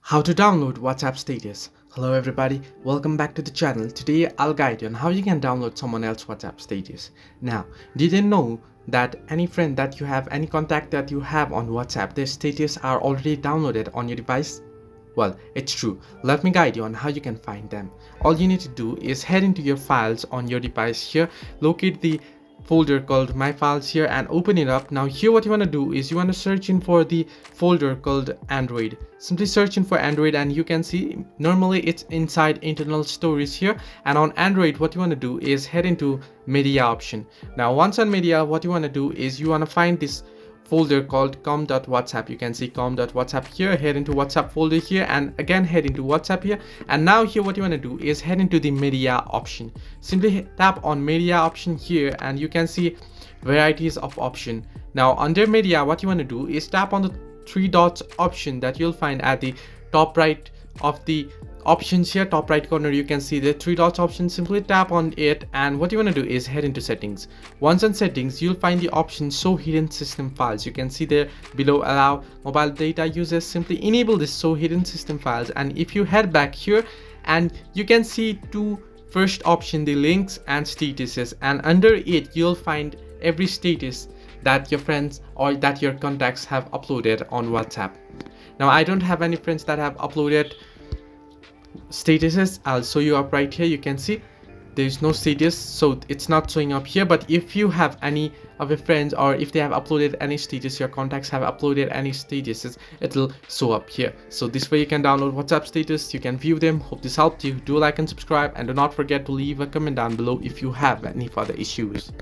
How to download WhatsApp status. Hello everybody, welcome back to the channel. Today I'll guide you on how you can download someone else's WhatsApp status. Now, did you know that any friend that you have, any contact that you have on WhatsApp, their status are already downloaded on your device? Well, it's true. Let me guide you on how you can find them. All you need to do is head into your files on your device here, locate the folder called my files here and open it up. Now here what you want to do is you want to search in for the folder called Android. Simply search in for Android and you can see normally it's inside internal stories here, and on Android what you want to do is head into media option. Now once on media, what you want to do is you want to find this folder called com.whatsapp. You can see com.whatsapp here, head into WhatsApp folder here and again head into WhatsApp here, and now here what you want to do is head into the media option. Simply tap on media option here and you can see varieties of option. Now under media what you want to do is tap on the three dots option that you'll find at the top right of the options here, top right corner. You can see the three dots option. Simply tap on it and what you want to do is head into settings. Once on settings, you'll find the option show hidden system files. You can see there below allow mobile data users. Simply enable this show hidden system files, and if you head back here and you can see two first option, the links and statuses, and under it you'll find every status that your friends or that your contacts have uploaded on WhatsApp. Now I don't have any friends that have uploaded statuses. I'll show you up right here. You can see there's no status, so it's not showing up here. But if you have any of your friends or if they have uploaded any status, your contacts have uploaded any statuses, it'll show up here. So this way you can download WhatsApp status, you can view them. Hope this helped you. Do like and subscribe, and do not forget to leave a comment down below if you have any further issues.